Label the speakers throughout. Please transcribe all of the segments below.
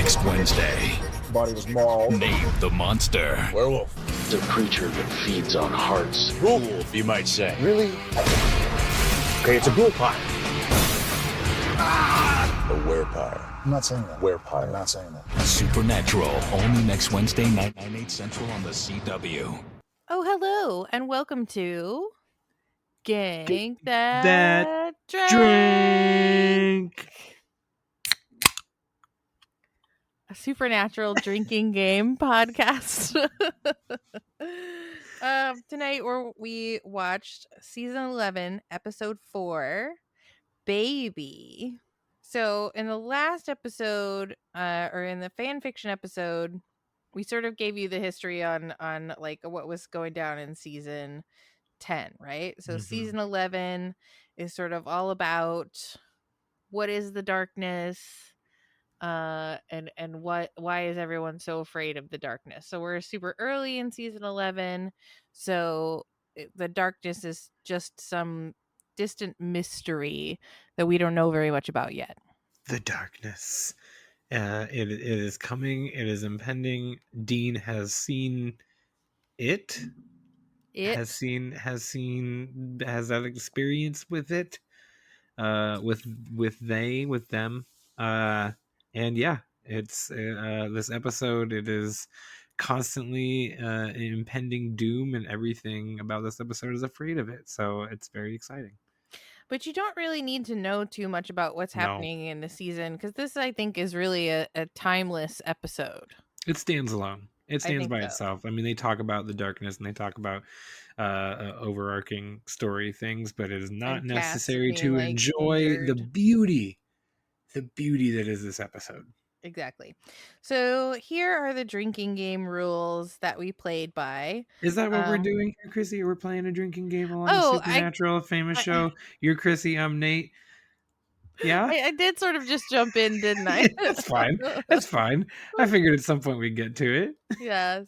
Speaker 1: next Wednesday.
Speaker 2: Body was mauled.
Speaker 1: Name the monster.
Speaker 2: Werewolf.
Speaker 3: It's a creature that feeds on hearts.
Speaker 2: Wolf, you might say.
Speaker 3: Really?
Speaker 2: Okay, it's a ghoul pie. A werepire.
Speaker 4: I'm not saying that.
Speaker 2: Werepire.
Speaker 4: I'm not saying that.
Speaker 1: Supernatural, only next Wednesday night, 9/8 Central on the CW.
Speaker 5: Oh, hello, and welcome to Gank That Drink. A supernatural drinking game podcast. Tonight we watched season 11, episode 4, Baby. So in the last episode, or in the fan fiction episode, we sort of gave you the history on like what was going down in season 10, right? So season 11 is sort of all about what is the darkness, and why is everyone so afraid of the darkness. So we're super early in season 11, so the darkness is just some distant mystery that we don't know very much about yet.
Speaker 6: The darkness. It is coming. It is impending. Dean has seen it. Has that experience with it. With them. And yeah, it's this episode. It is constantly impending doom, and everything about this episode is afraid of it. So it's very exciting.
Speaker 5: But you don't really need to know too much about what's happening in the season, because this, I think, is really a timeless episode.
Speaker 6: It stands alone. It stands by itself. I mean, they talk about the darkness and they talk about overarching story things, but it is not necessary to enjoy the beauty that is this episode.
Speaker 5: Exactly. So here are the drinking game rules that we played by.
Speaker 6: Is that what we're doing here, Krissy? We're playing a drinking game along the Supernatural famous show. You're Krissy, I'm Nate. Yeah?
Speaker 5: I did sort of just jump in, didn't I?
Speaker 6: That's fine. That's fine. I figured at some point we'd get to it.
Speaker 5: Yes.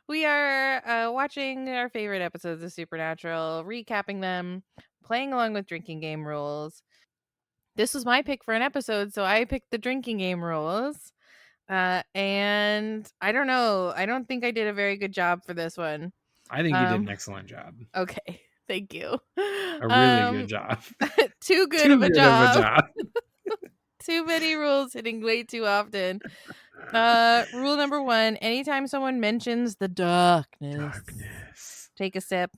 Speaker 5: We are watching our favorite episodes of Supernatural, recapping them, playing along with drinking game rules. This was my pick for an episode, so I picked the drinking game rules. And I don't know. I don't think I did a very good job for this one.
Speaker 6: I think you did an excellent job.
Speaker 5: Okay. Thank you.
Speaker 6: A really good job.
Speaker 5: Too good of a job. Too many rules hitting way too often. Rule number 1, anytime someone mentions the darkness, take a sip.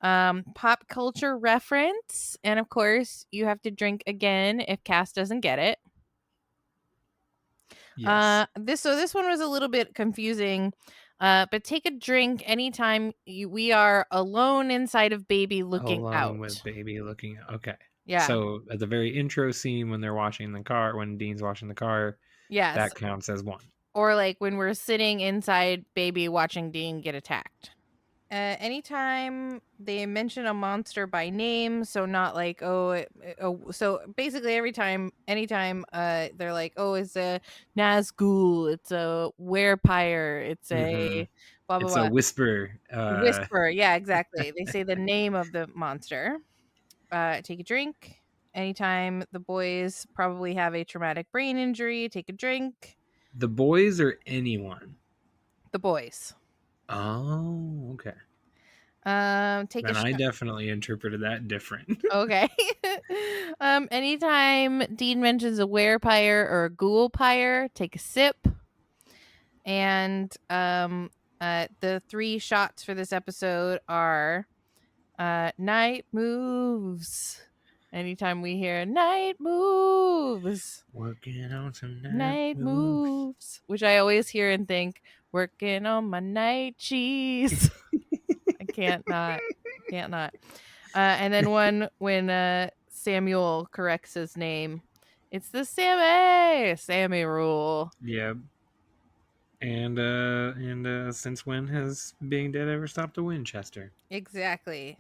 Speaker 5: Pop culture reference, and of course you have to drink again if Cass doesn't get it.
Speaker 6: Yes.
Speaker 5: This one was a little bit confusing, but take a drink anytime we are alone inside of Baby looking out.
Speaker 6: With Baby looking out. Okay.
Speaker 5: Yeah.
Speaker 6: So at the very intro scene when they're washing the car, when Dean's washing the car,
Speaker 5: yes,
Speaker 6: that counts as 1.
Speaker 5: Or like when we're sitting inside Baby watching Dean get attacked. Anytime they mention a monster by name, so not like so basically anytime they're like, oh, it's a Nazgul, it's a werepire, it's a blah blah
Speaker 6: it's
Speaker 5: blah.
Speaker 6: a whisper.
Speaker 5: Whisper, yeah, exactly. They say the name of the monster. Take a drink. Anytime the boys probably have a traumatic brain injury, take a drink.
Speaker 6: The boys or anyone?
Speaker 5: The boys.
Speaker 6: Oh, okay.
Speaker 5: Take a
Speaker 6: shot. I definitely interpreted that different.
Speaker 5: Okay. Anytime Dean mentions a werepire or a ghoul-pyre, take a sip. And the 3 shots for this episode are night moves. Anytime we hear night moves,
Speaker 6: working on some
Speaker 5: night moves, which I always hear and think, working on my night cheese. I can't not. And then when Samuel corrects his name, it's the Sammy rule.
Speaker 6: Yeah. And since when has being dead ever stopped a Winchester?
Speaker 5: Exactly.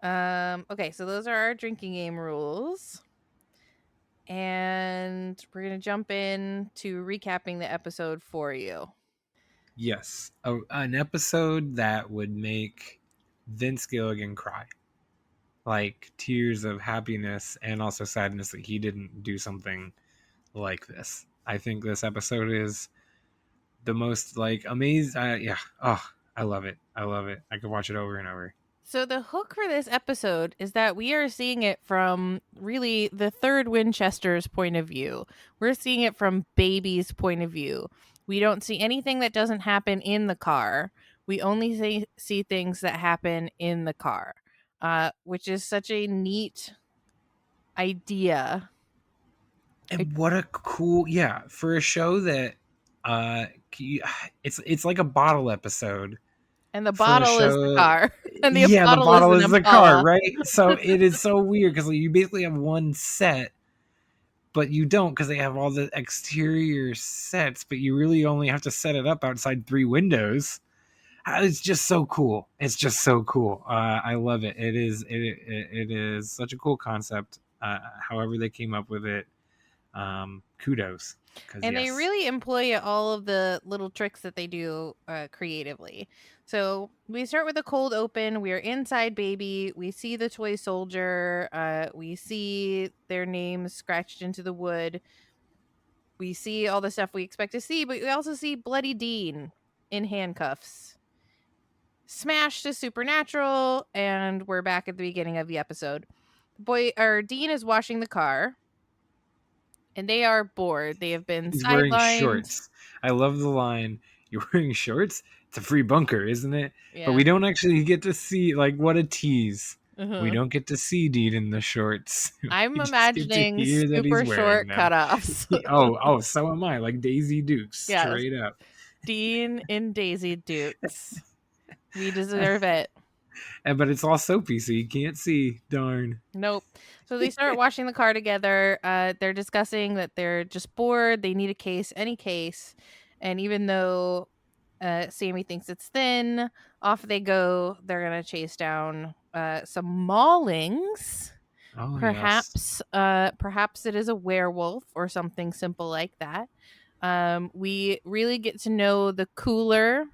Speaker 5: Okay, so those are our drinking game rules. And we're going to jump in to recapping the episode for you.
Speaker 6: Yes. An episode that would make Vince Gilligan cry. Like tears of happiness and also sadness that he didn't do something like this. I think this episode is the most like amazing. Yeah. Oh, I love it. I love it. I could watch it over and over.
Speaker 5: So the hook for this episode is that we are seeing it from really the third Winchester's point of view. We're seeing it from Baby's point of view. We don't see anything that doesn't happen in the car. We only see things that happen in the car, which is such a neat idea.
Speaker 6: And what a cool, yeah, for a show that it's like a bottle episode.
Speaker 5: And the
Speaker 6: For a
Speaker 5: bottle is the
Speaker 6: show,
Speaker 5: car. And the
Speaker 6: yeah, the
Speaker 5: bottle
Speaker 6: bottle
Speaker 5: is
Speaker 6: is
Speaker 5: an
Speaker 6: the car,
Speaker 5: Impala.
Speaker 6: right? So it is so weird because like, you basically have one set, but you don't because they have all the exterior sets, but you really only have to set it up outside 3 windows. It's just so cool. It's just so cool. I love it. It is such a cool concept. However they came up with it, kudos.
Speaker 5: And they really employ all of the little tricks that they do creatively. So we start with a cold open. We are inside Baby. We see the toy soldier. We see their names scratched into the wood. We see all the stuff we expect to see, but we also see Bloody Dean in handcuffs. Smash to Supernatural, and we're back at the beginning of the episode. Dean is washing the car. And they are bored. They have been
Speaker 6: He's wearing
Speaker 5: sidelined.
Speaker 6: shorts. I love the line, "You're wearing shorts? It's a free bunker, isn't it?"
Speaker 5: Yeah.
Speaker 6: But we don't actually get to see, like, what a tease.
Speaker 5: Uh-huh.
Speaker 6: We don't get to see Dean in the shorts.
Speaker 5: I'm imagining super short cutoffs.
Speaker 6: oh, so am I. Like Daisy Dukes,
Speaker 5: Yes.
Speaker 6: straight up.
Speaker 5: Dean in Daisy Dukes. We deserve it.
Speaker 6: But it's all soapy, so you can't see. Darn.
Speaker 5: Nope. So they start washing the car together. They're discussing that they're just bored. They need a case, any case. And even though Sammy thinks it's thin, off they go. They're going to chase down some maulings.
Speaker 6: Oh,
Speaker 5: Perhaps,
Speaker 6: yes.
Speaker 5: Perhaps it is a werewolf or something simple like that. We really get to know the cooler,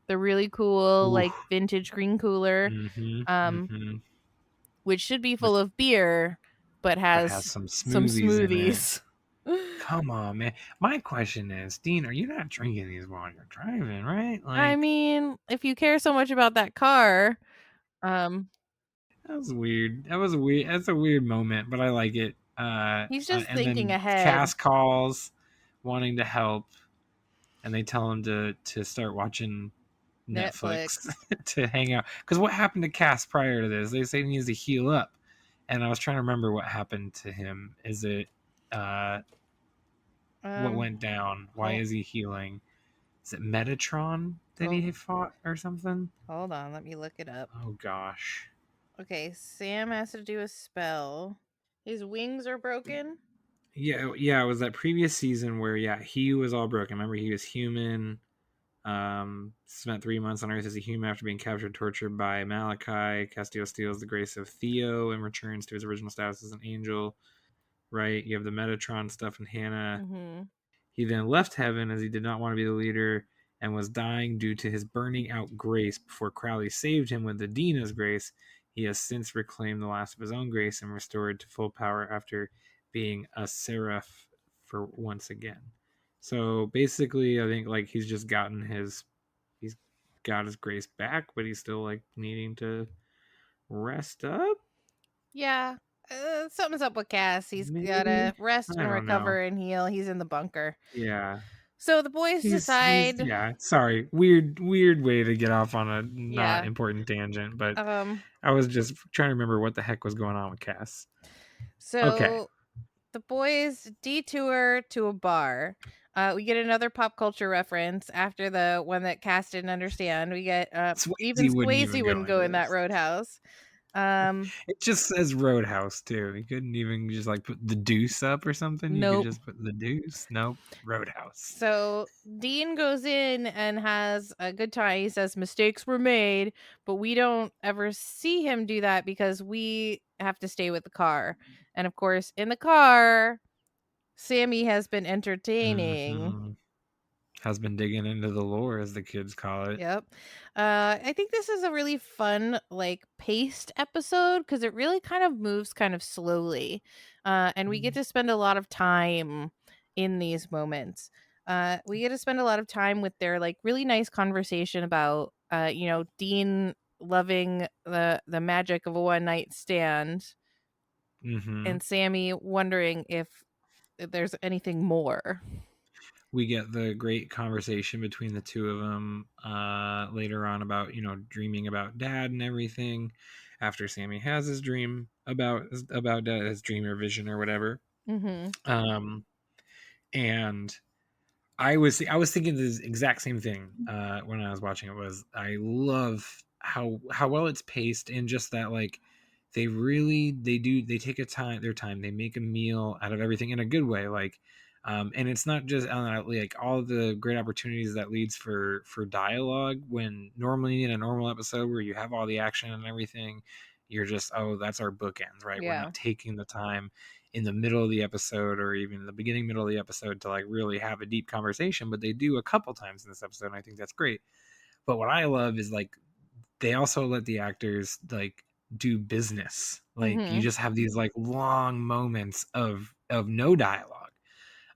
Speaker 5: the really cool, like vintage green cooler, which should be full of beer, but has some smoothies.
Speaker 6: Come on, man. My question is, Dean, are you not drinking these while you're driving, right? Like,
Speaker 5: I mean, if you care so much about that car,
Speaker 6: that was weird. That's a weird moment, but I like it.
Speaker 5: He's just
Speaker 6: and
Speaker 5: thinking
Speaker 6: then
Speaker 5: ahead.
Speaker 6: Cass calls, wanting to help, and they tell him to start watching Netflix. To hang out. Because what happened to Cass prior to this? They say he needs to heal up, and I was trying to remember what happened to him. Is it what went down? Why is he healing? Is it Metatron that he fought or something?
Speaker 5: Hold on, let me look it up.
Speaker 6: Oh gosh.
Speaker 5: Okay, Sam has to do a spell. His wings are broken.
Speaker 6: Yeah, it was that previous season where he was all broken. Remember, he was human. Spent 3 months on Earth as a human after being captured, tortured by Malachi. Castillo steals the grace of Theo and returns to his original status as an angel. Right? You have the Metatron stuff in Hannah.
Speaker 5: Mm-hmm.
Speaker 6: He then left heaven as he did not want to be the leader and was dying due to his burning out grace before Crowley saved him with the Dina's grace. He has since reclaimed the last of his own grace and restored to full power after being a seraph for once again. So basically, I think like he's got his grace back, but he's still like needing to rest up.
Speaker 5: Yeah, something's up with Cass. He's gotta rest and recover and heal. He's in the bunker.
Speaker 6: Yeah.
Speaker 5: So the boys decide.
Speaker 6: Sorry, weird way to get off on a not important tangent, but I was just trying to remember what the heck was going on with Cass.
Speaker 5: So the boys detour to a bar. We get another pop culture reference after the one that Cass didn't understand. We get even Swayze wouldn't go in that Roadhouse.
Speaker 6: It just says Roadhouse too. He couldn't even just like put the deuce up or something.
Speaker 5: Nope.
Speaker 6: You could just put the deuce. Nope. Roadhouse.
Speaker 5: So Dean goes in and has a good time. He says mistakes were made, but we don't ever see him do that because we have to stay with the car. And of course, in the car, Sammy has been entertaining.
Speaker 6: Mm-hmm. Has been digging into the lore, as the kids call it.
Speaker 5: Yep. I think this is a really fun, like, paced episode because it really kind of moves kind of slowly. And we get to spend a lot of time in these moments. We get to spend a lot of time with their like really nice conversation about Dean loving the magic of a one night stand,
Speaker 6: Mm-hmm.
Speaker 5: and Sammy wondering if there's anything more.
Speaker 6: We get the great conversation between the two of them later on about dreaming about dad and everything. After Sammy has his dream about dad, his dream or vision or whatever,
Speaker 5: Mm-hmm.
Speaker 6: and I was thinking the exact same thing when I was watching it. Was I love how well it's paced, and just that like they take their time, they make a meal out of everything in a good way, like and it's not just like all the great opportunities that leads for dialogue, when normally in a normal episode where you have all the action and everything, you're just, oh, that's our bookends, right? We're
Speaker 5: Yeah.
Speaker 6: not taking the time in the middle of the episode or even the beginning middle of the episode to like really have a deep conversation, but they do a couple times in this episode, and I think that's great. But what I love is like they also let the actors like do business. Like you
Speaker 5: Mm-hmm.
Speaker 6: just have these like long moments of no dialogue,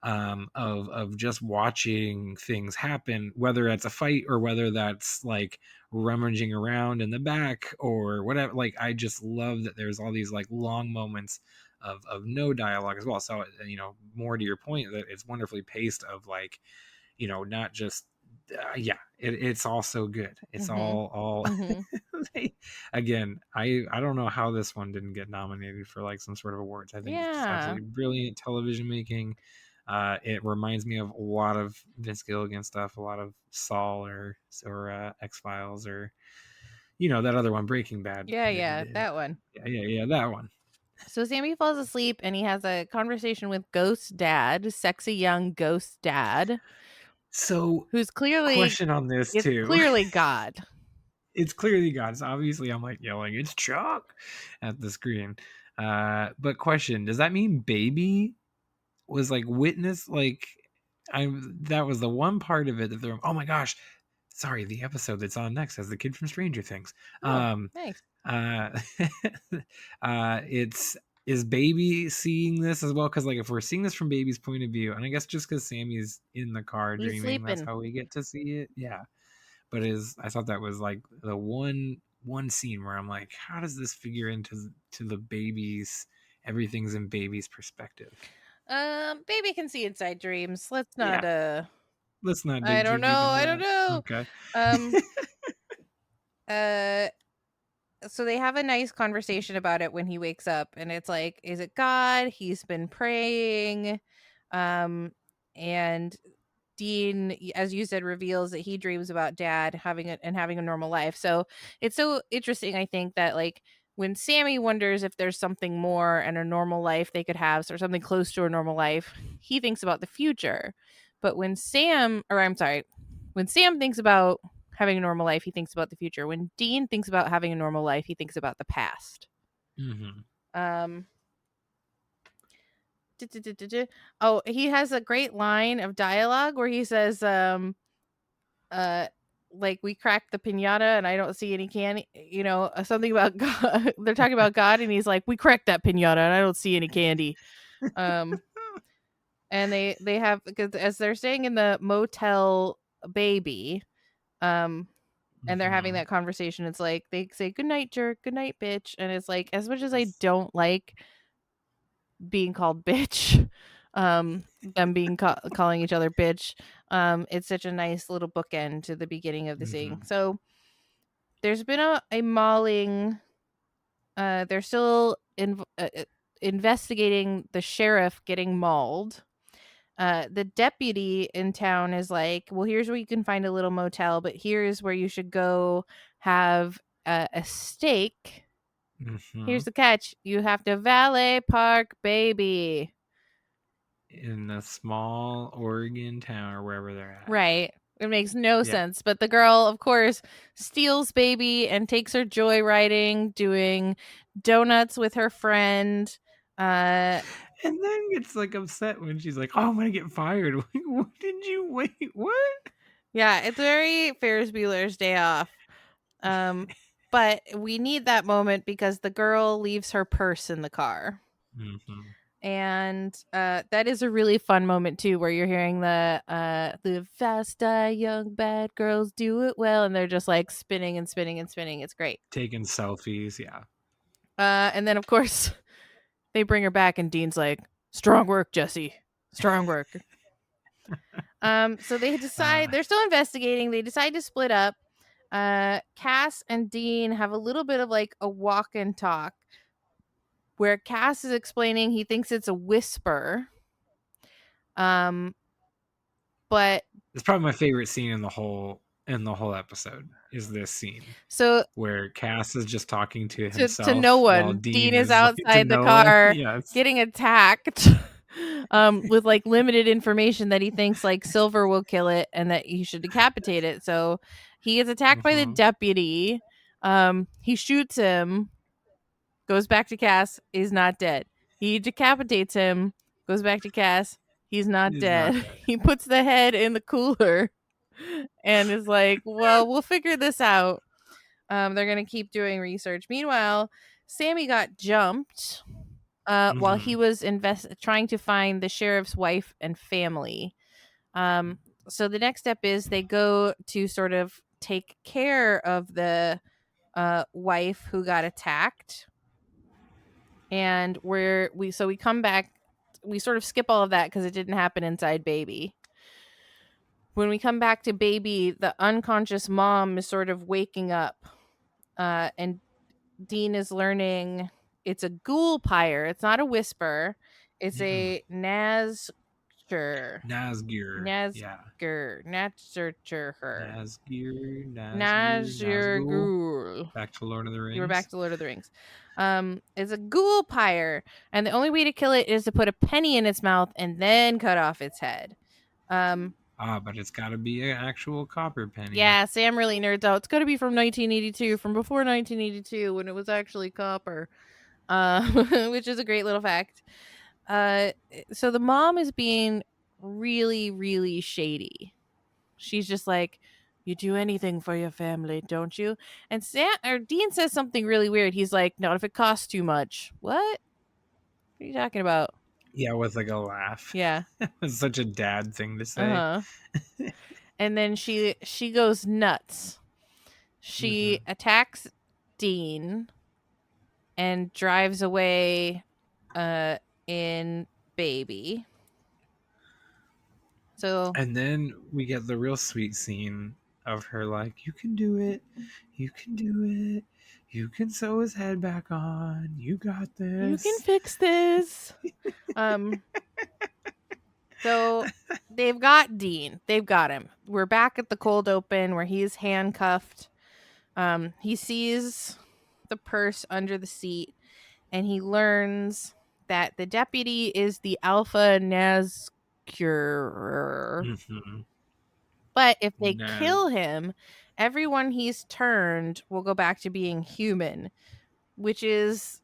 Speaker 6: of just watching things happen, whether that's a fight or whether that's like rummaging around in the back or whatever. Like I just love that there's all these like long moments of no dialogue as well. So more to your point, that it's wonderfully paced, of like not just it's all so good. It's
Speaker 5: Mm-hmm.
Speaker 6: all
Speaker 5: Mm-hmm.
Speaker 6: again, I don't know how this one didn't get nominated for like some sort of awards. I think it's just
Speaker 5: Yeah.
Speaker 6: absolutely brilliant television making. It reminds me of a lot of Vince Gilligan stuff, a lot of Saul or X-Files, or that other one, Breaking Bad,
Speaker 5: Yeah,
Speaker 6: that he
Speaker 5: yeah,
Speaker 6: did.
Speaker 5: that one.
Speaker 6: Yeah, that one.
Speaker 5: So Sammy falls asleep and he has a conversation with Ghost Dad, sexy young Ghost Dad,
Speaker 6: So
Speaker 5: who's clearly
Speaker 6: question on this
Speaker 5: it's
Speaker 6: too.
Speaker 5: clearly God.
Speaker 6: It's clearly God. So obviously I'm like yelling, it's Chuck at the screen. But question, does that mean baby was like witness? Like that was the one part of it that they're, oh my gosh, sorry, the episode that's on next has the kid from Stranger Things.
Speaker 5: Oh, nice.
Speaker 6: Uh it's, is baby seeing this as well? Because like if we're seeing this from baby's point of view, and I guess just because Sammy's in the car
Speaker 5: He's
Speaker 6: dreaming, that's
Speaker 5: sleeping.
Speaker 6: how we get to see it. Yeah. But I thought that was like the one scene where I'm like, how does this figure into the baby's, everything's in baby's perspective?
Speaker 5: Baby can see inside dreams. Let's not
Speaker 6: Yeah, let's not
Speaker 5: I
Speaker 6: dig
Speaker 5: don't
Speaker 6: too
Speaker 5: know.
Speaker 6: deep into
Speaker 5: I don't
Speaker 6: that.
Speaker 5: know.
Speaker 6: Okay.
Speaker 5: Um uh so they have a nice conversation about it when he wakes up, and it's like, is it God? He's been praying. And Dean, as you said, reveals that he dreams about dad having a normal life. So it's so interesting, I think, that like when Sammy wonders if there's something more and a normal life they could have, or something close to a normal life, he thinks about the future. But when Sam thinks about having a normal life, he thinks about the future. When Dean thinks about having a normal life, he thinks about the past.
Speaker 6: Mm-hmm.
Speaker 5: Um, Oh, he has a great line of dialogue where he says, like, we cracked the pinata and I don't see any candy, something about God. They're talking about God, and he's like, we cracked that pinata and I don't see any candy. Um, and they have, because as they're staying in the motel baby, and they're having
Speaker 6: Mm-hmm.
Speaker 5: that conversation, it's like they say, good night, jerk, good night, bitch. And it's like, as much as I
Speaker 6: Yes.
Speaker 5: don't like being called bitch, them calling each other bitch, it's such a nice little bookend to the beginning of the scene.
Speaker 6: Mm-hmm.
Speaker 5: So there's been a mauling. They're still investigating the sheriff getting mauled. The deputy in town is like, well, here's where you can find a little motel, but here's where you should go have a steak.
Speaker 6: Mm-hmm.
Speaker 5: Here's the catch: you have to valet park, baby.
Speaker 6: In a small Oregon town or wherever they're at.
Speaker 5: Right. It makes no
Speaker 6: Yeah.
Speaker 5: sense. But the girl, of course, steals baby and takes her joyriding, doing donuts with her friend.
Speaker 6: And then gets like upset when she's like, oh, I'm gonna get fired. What did you wait? What?
Speaker 5: Yeah, it's very Ferris Bueller's Day Off. But we need that moment because the girl leaves her purse in the car.
Speaker 6: Mm-hmm.
Speaker 5: And that is a really fun moment too, where you're hearing the fast young bad girls do it well, and they're just like spinning and spinning and spinning. It's great.
Speaker 6: Taking selfies, yeah.
Speaker 5: And then of course they bring her back, and Dean's like, "Strong work, Jesse. Strong work." So they decide they're still investigating. They decide to split up. Cass and Dean have a little bit of like a walk and talk, where Cass is explaining he thinks it's a whisper. But
Speaker 6: it's probably my favorite scene in the whole episode is this scene.
Speaker 5: So
Speaker 6: where Cass is just talking to himself
Speaker 5: to no one.
Speaker 6: while
Speaker 5: Dean is
Speaker 6: like,
Speaker 5: outside the car getting attacked with like limited information that he thinks like Silver will kill it and that he should decapitate it. So he gets attacked by the deputy. He shoots him, goes back to Cass, he's not dead. He decapitates him, goes back to Cass, he's not dead. He puts the head in the cooler and is like, well, we'll figure this out. They're going to keep doing research. Meanwhile, Sammy got jumped while he was trying to find the sheriff's wife and family. So the next step is they go to sort of take care of the wife who got attacked. And we come back, we sort of skip all of that because it didn't happen inside Baby. When we come back to Baby, the unconscious mom is sort of waking up, and Dean is learning it's a ghoul pyre. It's not a whisper. It's a Nazgûr. Back to Lord of the Rings. You were back to Lord of the Rings. It's a ghoul pyre, and the only way to kill it is to put a penny in its mouth and then cut off its head.
Speaker 6: But it's got to be an actual copper penny.
Speaker 5: Yeah, Sam really nerds out. It's got to be from 1982, from before 1982 when it was actually copper, which is a great little fact. So the mom is being really, really shady. She's just like, you do anything for your family, don't you? And Dean says something really weird. He's like, not if it costs too much. What are you talking about?
Speaker 6: Yeah, with like a laugh.
Speaker 5: Yeah.
Speaker 6: It's such a dad thing to say.
Speaker 5: And then she goes nuts. She attacks Dean and drives away in Baby. So
Speaker 6: and then we get the real sweet scene of her like, you can do it. You can do it. You can sew his head back on. You got this.
Speaker 5: You can fix this. So they've got Dean. They've got him. We're back at the cold open where he's handcuffed. He sees the purse under the seat, and he learns that the deputy is the Alpha Nazgûr. But if they kill him, everyone he's turned will go back to being human, which is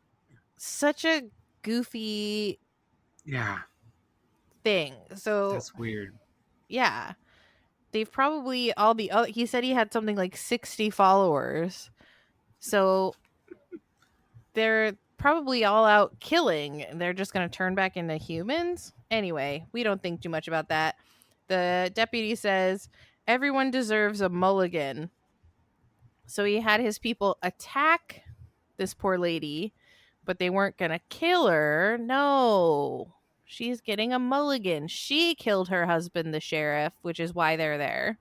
Speaker 5: such a goofy thing. So
Speaker 6: that's weird.
Speaker 5: Yeah. They've probably he said he had something like 60 followers. So they're probably all out killing. They're just going to turn back into humans. Anyway, we don't think too much about that. The deputy says everyone deserves a mulligan. So he had his people attack this poor lady, but they weren't going to kill her. No. She's getting a mulligan. She killed her husband, the sheriff, which is why they're there.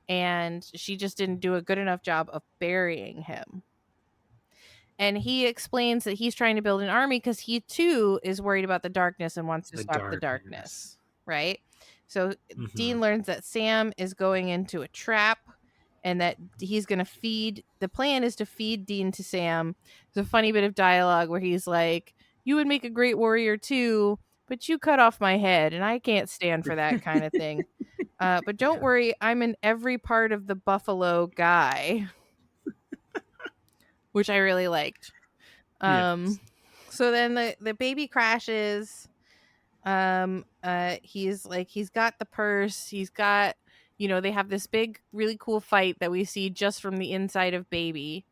Speaker 5: And she just didn't do a good enough job of burying him. And he explains that he's trying to build an army because he, too, is worried about the darkness and wants to stop the darkness. Right? So Dean learns that Sam is going into a trap and that he's going to feed... The plan is to feed Dean to Sam. There's a funny bit of dialogue where he's like, you would make a great warrior, too, but you cut off my head, and I can't stand for that kind of thing. But don't worry, I'm in every part of the buffalo guy. Which I really liked. So then the baby crashes. He's got the purse. He's got, they have this big, really cool fight that we see just from the inside of Baby.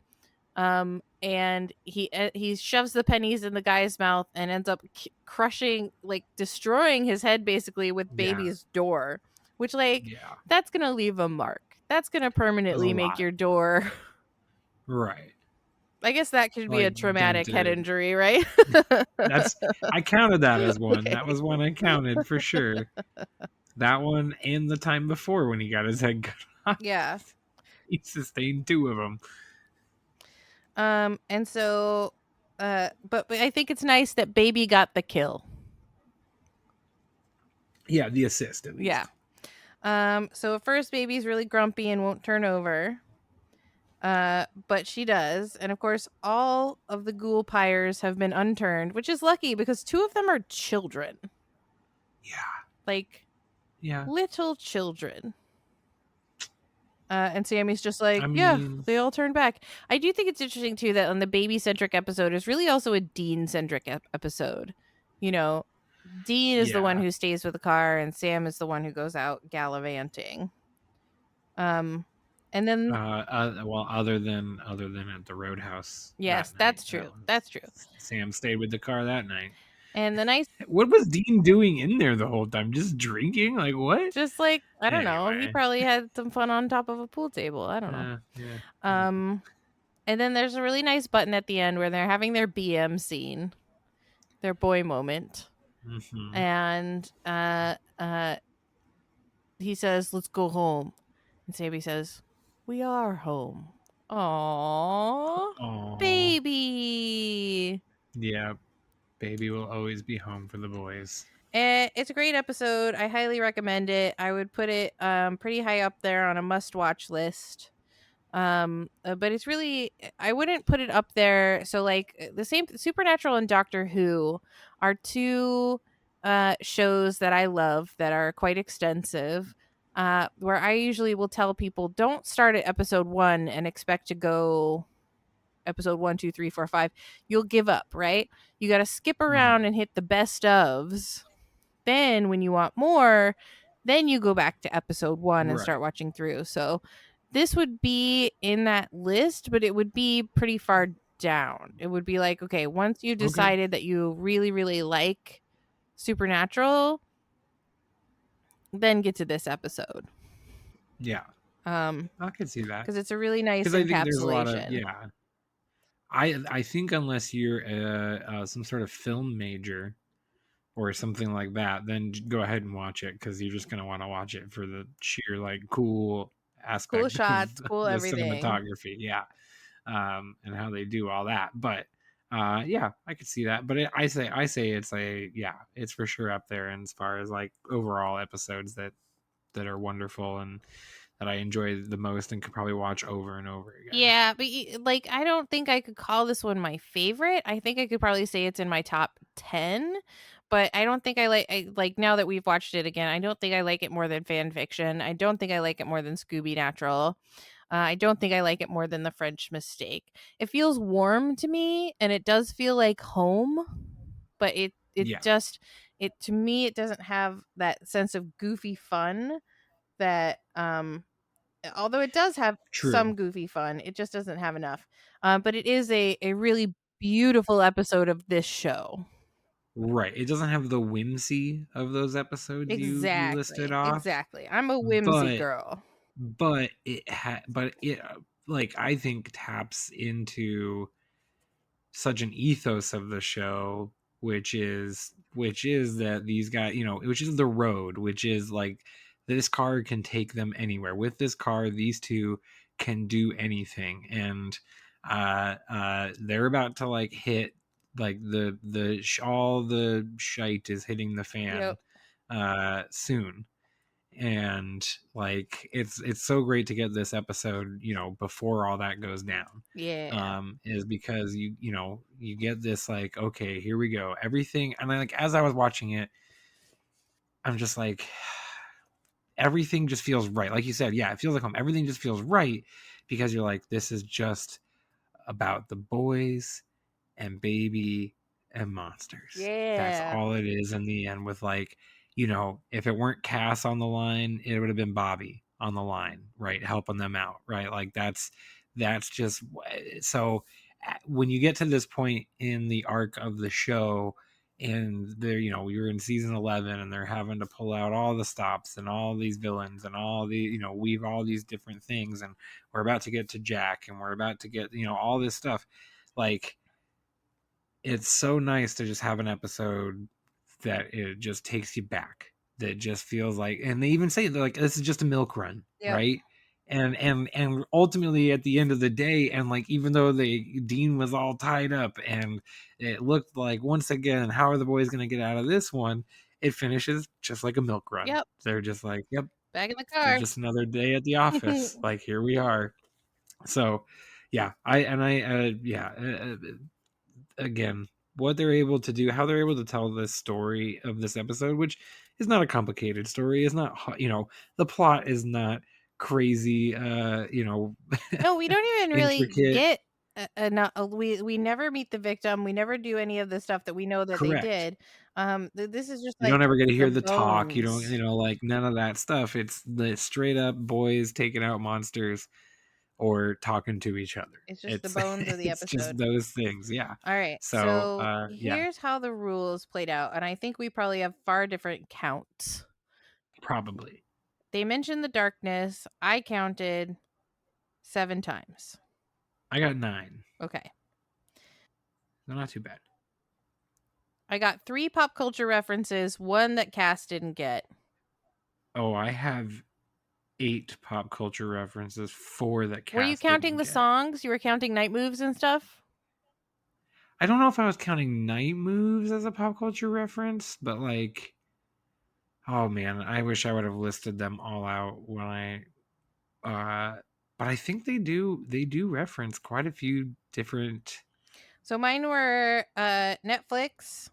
Speaker 5: and he shoves the pennies in the guy's mouth and ends up crushing, like destroying his head basically with
Speaker 6: Yeah.
Speaker 5: baby's door, which like
Speaker 6: Yeah.
Speaker 5: that's gonna leave a mark. That's gonna permanently make
Speaker 6: lot.
Speaker 5: your door.
Speaker 6: Right.
Speaker 5: I guess that could be a
Speaker 6: Like,
Speaker 5: traumatic head
Speaker 6: dented.
Speaker 5: injury, right?
Speaker 6: I counted that as one.
Speaker 5: Okay.
Speaker 6: That was one I counted for sure. That one and the time before when he got his head cut off.
Speaker 5: Yeah.
Speaker 6: He sustained 2 of them.
Speaker 5: And so but I think it's nice that baby got the kill.
Speaker 6: Yeah, the assist at least.
Speaker 5: Yeah. So at first baby's really grumpy and won't turn over. But she does, and of course all of the ghoul pyres have been unturned, which is lucky because 2 of them are children.
Speaker 6: Yeah.
Speaker 5: Like
Speaker 6: Yeah.
Speaker 5: little children. And Sammy's just like,
Speaker 6: I
Speaker 5: yeah,
Speaker 6: mean-
Speaker 5: they all turned back. I do think it's interesting too that on the baby-centric episode is really also a Dean-centric episode. You know, Dean is the one
Speaker 6: Yeah.
Speaker 5: who stays with the car, and Sam is the one who goes out gallivanting. And then
Speaker 6: Well, other than at the Roadhouse.
Speaker 5: yes,
Speaker 6: that
Speaker 5: that's
Speaker 6: night,
Speaker 5: true. That's true.
Speaker 6: Sam stayed with the car that night.
Speaker 5: And the nice,
Speaker 6: What was Dean doing in there the whole time? Just drinking? Like what?
Speaker 5: just like, I don't know, he
Speaker 6: Anyway.
Speaker 5: probably had some fun on top of a pool table. I don't know.
Speaker 6: Yeah.
Speaker 5: And then there's a really nice button at the end where they're having their BM scene, their boy moment.
Speaker 6: Mhm.
Speaker 5: And he says, "Let's go home." And Sammy says, "We are home." Aww,
Speaker 6: Aw.
Speaker 5: baby.
Speaker 6: Yeah. Baby will always be home for the boys.
Speaker 5: It's a great episode. I highly recommend it. I would put it pretty high up there on a must-watch list. But it's really, I wouldn't put it up there. So like the same, Supernatural and Doctor Who are 2 shows that I love that are quite extensive. Where I usually will tell people, don't start at episode 1 and expect to go episode 1, 2, 3, 4, 5. You'll give up, right? You got to skip around and hit the best ofs. Then when you want more, then you go back to episode 1 and
Speaker 6: Right.
Speaker 5: start watching through. So this would be in that list, but it would be pretty far down. It would be like, okay, once you decided that you really, really like Supernatural, then get to this episode.
Speaker 6: Yeah.
Speaker 5: I
Speaker 6: could see that.
Speaker 5: because it's a really nice
Speaker 6: Because I think there's a lot of
Speaker 5: encapsulation.
Speaker 6: I think unless you're some sort of film major or something like that, then go ahead and watch it because you're just gonna want to watch it for the sheer like cool aspect,
Speaker 5: Cool shots,
Speaker 6: of
Speaker 5: cool
Speaker 6: the
Speaker 5: everything.
Speaker 6: cinematography, yeah, and how they do all that. But yeah, I could see that. But I say it's for sure up there. And as far as like overall episodes that are wonderful and that I enjoy the most and could probably watch over and over again.
Speaker 5: Yeah, but like I don't think I could call this one my favorite. I think I could probably say it's in my top 10, but I don't think I like now that we've watched it again, I don't think I like it more than Fan Fiction. I don't think I like it more than Scooby Natural. I don't think I like it more than The French Mistake. It feels warm to me and it does feel like home, but it just to me it doesn't have that sense of goofy fun that although it does have some goofy fun, it just doesn't have enough. But it is a really beautiful episode of this show.
Speaker 6: Right. It doesn't have the whimsy of those episodes you listed off.
Speaker 5: Exactly. I'm a whimsy girl.
Speaker 6: But it like I think taps into such an ethos of the show, which is that these guys, which is the road, which is like this car can take them anywhere. With this car, these 2 can do anything, and they're about to like hit like all the shite is hitting the fan soon. And like it's so great to get this episode before all that goes down, is because you get this like, okay, here we go, everything. And like as I was watching it, I'm just like, everything just feels right, like you said. Yeah, it feels like home. Everything just feels right because you're like, this is just about the boys and baby and monsters. That's all it is in the end. With like, if it weren't Cass on the line, it would have been Bobby on the line, right, helping them out, right? Like that's just so. when you get to this point in the arc of the show, and they're, you're in season 11 and they're having to pull out all the stops and all these villains and all the, weave all these different things, and we're about to get to Jack and we're about to get, all this stuff. Like, it's so nice to just have an episode that it just takes you back, that just feels like, and they even say, they're like, this is just a milk run. Yep. Right. And ultimately at the end of the day, and like, even though Dean was all tied up and it looked like, once again, how are the boys going to get out of this one? It finishes just like a milk run.
Speaker 5: Yep.
Speaker 6: They're just like, yep,
Speaker 5: back in the car,
Speaker 6: just another day at the office. Like, here we are. So yeah, again, what they're able to do, how they're able to tell this story of this episode, which is not a complicated story, is not, the plot is not crazy,
Speaker 5: no, we don't even really get we never meet the victim, we never do any of the stuff that we know that
Speaker 6: Correct.
Speaker 5: They did. This is just
Speaker 6: you don't ever get to hear the talk, you don't, like, none of that stuff. It's the straight up boys taking out monsters or talking to each other.
Speaker 5: It's just the bones of the episode.
Speaker 6: It's just those things. Yeah.
Speaker 5: All right. So here's how the rules played out. And I think we probably have far different counts.
Speaker 6: Probably.
Speaker 5: They mentioned the darkness. I counted 7 times.
Speaker 6: I got 9.
Speaker 5: Okay.
Speaker 6: No, not too bad.
Speaker 5: I got 3 pop culture references, 1 that Cass didn't get.
Speaker 6: Oh, I have 8 pop culture references, 4 that Cass.
Speaker 5: Were you counting the songs? You were counting Night Moves and stuff?
Speaker 6: I don't know if I was counting Night Moves as a pop culture reference, but like, oh man, I wish I would have listed them all out when I but I think they do reference quite a few different.
Speaker 5: So mine were Netflix,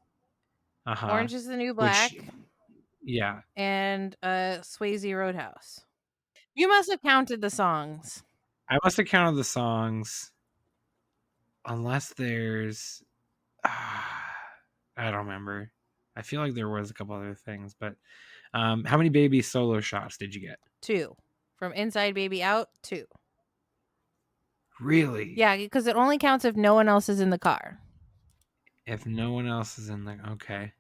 Speaker 5: Orange is the New Black,
Speaker 6: yeah,
Speaker 5: and Swayze Roadhouse. You must have counted the songs.
Speaker 6: I must have counted the songs, unless there's I don't remember. I feel like there was a couple other things, but how many Baby solo shots did you get?
Speaker 5: 2. From Inside Baby Out, 2.
Speaker 6: Really?
Speaker 5: Yeah, because it only counts if no one else is in the car.
Speaker 6: If no one else is in the... Okay.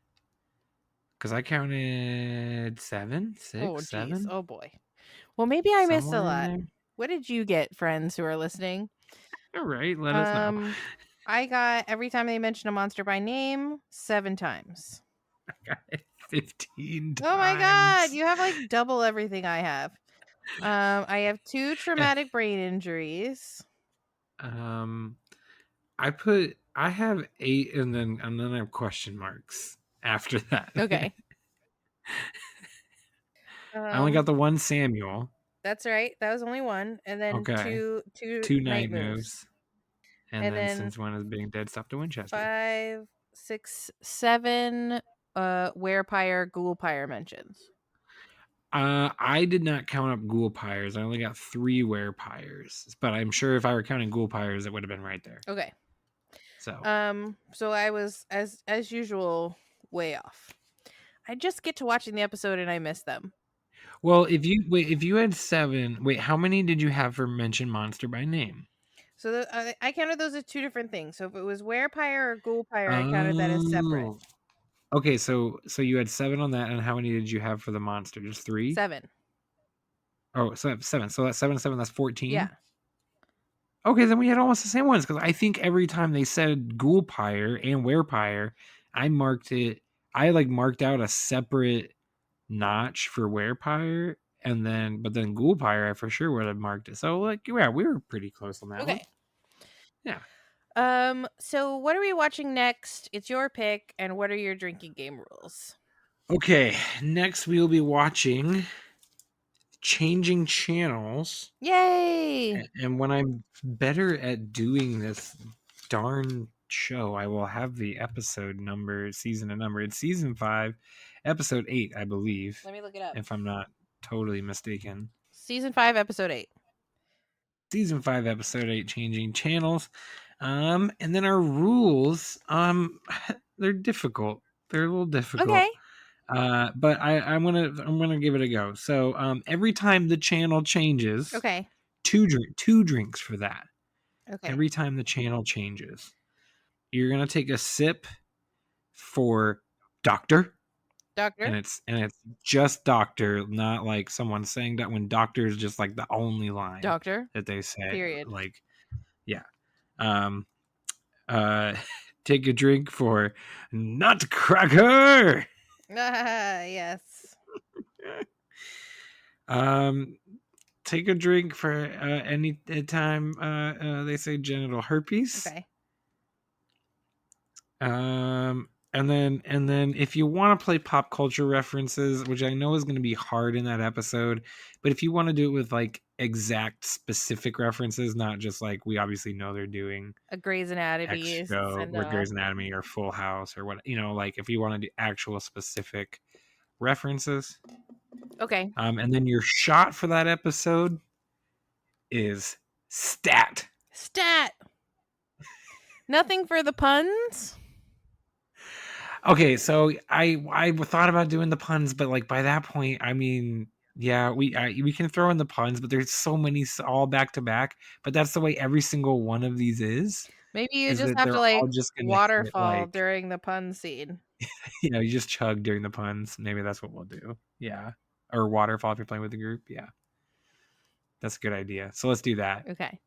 Speaker 6: Because I counted 7, 6, 7.
Speaker 5: Oh, boy. Well, maybe I missed a lot. What did you get, friends who are listening?
Speaker 6: All right, let us know.
Speaker 5: I got, every time they mention a monster by name, 7 times.
Speaker 6: I got it 15 times.
Speaker 5: Oh my god, you have like double everything I have. I have 2 traumatic brain injuries.
Speaker 6: I have 8 and then I have question marks after that.
Speaker 5: Okay.
Speaker 6: I only got the 1 Samuel.
Speaker 5: That's right. That was only 1, and then two night moves.
Speaker 6: And then since one is being dead, stop to Winchester.
Speaker 5: 5, 6, 7 Werepire, Ghoulpire mentions.
Speaker 6: I did not count up Ghoulpires. I only got 3 Werepires, but I'm sure if I were counting Ghoulpires, it would have been right there.
Speaker 5: Okay.
Speaker 6: So
Speaker 5: I was as usual way off. I just get to watching the episode and I miss them.
Speaker 6: Well, if you had 7, how many did you have for mention monster by name?
Speaker 5: So I counted those as 2 different things. So if it was Werepire or Ghoulpire, I counted that as separate.
Speaker 6: Okay, so you had 7 on that, and how many did you have for the monster? Just 3?
Speaker 5: 7.
Speaker 6: Oh, so 7. So that's 7 and 7. That's 14.
Speaker 5: Yeah.
Speaker 6: Okay, then we had almost the same ones, because I think every time they said Ghoulpire and Werepire, I marked it. I marked out a separate notch for Werepire, but then Ghoulpire I for sure would have marked it. So yeah, we were pretty close on that one.
Speaker 5: Yeah. So what are we watching next? It's your pick, and what are your drinking game rules?
Speaker 6: Okay, next we'll be watching Changing Channels.
Speaker 5: Yay!
Speaker 6: And when I'm better at doing this darn show, I will have the episode number, season and number. It's season 5, episode 8, I believe.
Speaker 5: Let me look it up.
Speaker 6: If I'm not totally mistaken.
Speaker 5: Season 5, episode 8.
Speaker 6: Season 5, episode 8, Changing Channels. And then our rules, they're difficult. They're a little difficult.
Speaker 5: Okay.
Speaker 6: But I'm gonna give it a go. So every time the channel changes,
Speaker 5: okay,
Speaker 6: 2 drinks for that.
Speaker 5: Okay.
Speaker 6: every time the channel changes, you're gonna take a sip for doctor,
Speaker 5: Doctor?
Speaker 6: and it's just doctor, not like someone saying that, when doctor is just like the only line
Speaker 5: Doctor?
Speaker 6: that they say.
Speaker 5: Period.
Speaker 6: Like, yeah. Take a drink for nutcracker.
Speaker 5: Yes.
Speaker 6: Take a drink for any time they say genital herpes.
Speaker 5: Okay.
Speaker 6: And then if you want to play pop culture references, which I know is going to be hard in that episode, but if you want to do it with like exact specific references, not just like, we obviously know they're doing
Speaker 5: A Grey's Anatomy
Speaker 6: X show
Speaker 5: and
Speaker 6: or Grey's Anatomy or Full House or what, like if you want to do actual specific references,
Speaker 5: okay.
Speaker 6: and then your shot for that episode is stat.
Speaker 5: Nothing for the puns?
Speaker 6: Okay, so I thought about doing the puns, but like by that point, I mean, yeah, we can throw in the puns, but there's so many all back to back. But that's the way every single one of these is.
Speaker 5: Maybe you
Speaker 6: Is
Speaker 5: just
Speaker 6: that
Speaker 5: have
Speaker 6: they're
Speaker 5: to like
Speaker 6: all just gonna hit,
Speaker 5: waterfall
Speaker 6: like,
Speaker 5: during the pun scene.
Speaker 6: you just chug during the puns. Maybe that's what we'll do. Yeah, or waterfall if you're playing with the group. Yeah, that's a good idea. So let's do that.
Speaker 5: Okay.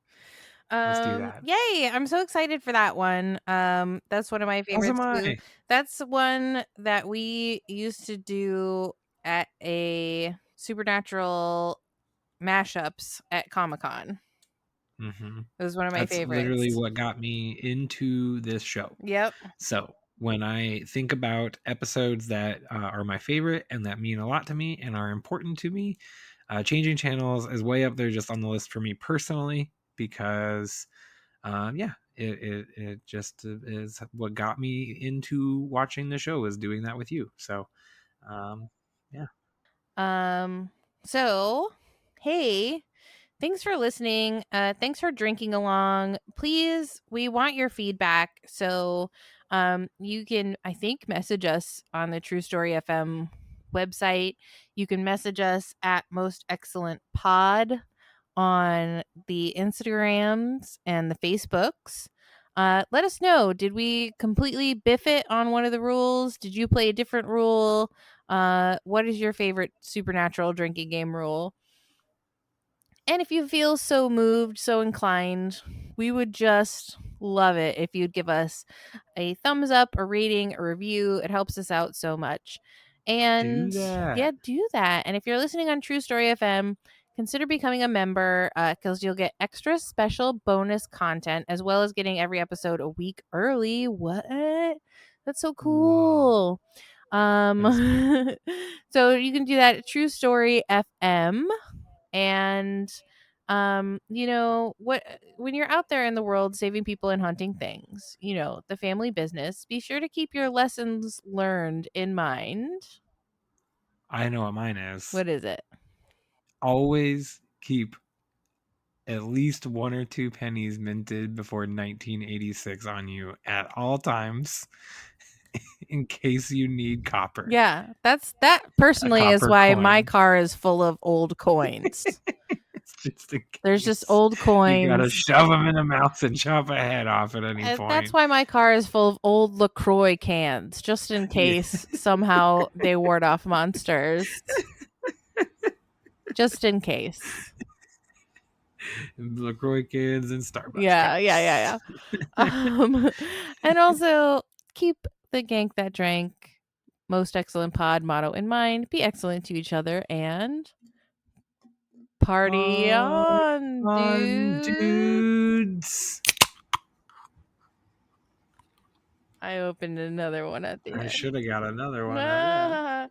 Speaker 6: Let's do that.
Speaker 5: Yay! I'm so excited for that one. That's one of my
Speaker 6: As
Speaker 5: favorites
Speaker 6: am
Speaker 5: too.
Speaker 6: I.
Speaker 5: That's one that we used to do at a Supernatural mashups at Comic-Con.
Speaker 6: Mm-hmm.
Speaker 5: It was one of my
Speaker 6: That's
Speaker 5: favorites.
Speaker 6: literally what got me into this show.
Speaker 5: Yep.
Speaker 6: So when I think about episodes that are my favorite and that mean a lot to me and are important to me, Changing Channels is way up there just on the list for me personally, because it just is what got me into watching the show, is doing that with you. So yeah.
Speaker 5: So hey, thanks for listening. Thanks for drinking along. Please, we want your feedback. So you can, I think, message us on the True Story FM website. You can message us at Most Excellent Pod on the Instagrams and the Facebooks. Let us know. Did we completely biff it on one of the rules? Did you play a different rule? What is your favorite Supernatural drinking game rule? And if you feel so moved, so inclined, we would just love it if you'd give us a thumbs up, a rating, a review. It helps us out so much. And
Speaker 6: Do that.
Speaker 5: yeah, do that. And if you're listening on True Story FM, consider becoming a member, because you'll get extra special bonus content, as well as getting every episode a week early. What? That's so cool.
Speaker 6: That
Speaker 5: So you can do that at True Story FM. And what, when you're out there in the world saving people and hunting things, the family business, be sure to keep your lessons learned in mind.
Speaker 6: I know what mine is.
Speaker 5: What is it?
Speaker 6: Always keep at least 1 or 2 pennies minted before 1986 on you at all times, in case you need copper.
Speaker 5: Yeah, that personally is
Speaker 6: copper
Speaker 5: why
Speaker 6: coin.
Speaker 5: my car is full of old coins.
Speaker 6: Just in
Speaker 5: There's
Speaker 6: case.
Speaker 5: just old coins.
Speaker 6: You gotta shove them in the mouth and chop a head off at any point.
Speaker 5: That's why my car is full of old LaCroix cans, just in case somehow they ward off monsters. Just in case.
Speaker 6: LaCroix cans and Starbucks.
Speaker 5: Yeah. And also keep the Gank That Drank Most Excellent Pod motto in mind. Be excellent to each other and party on,
Speaker 6: dudes.
Speaker 5: I opened another one at the end.
Speaker 6: I should have got another one.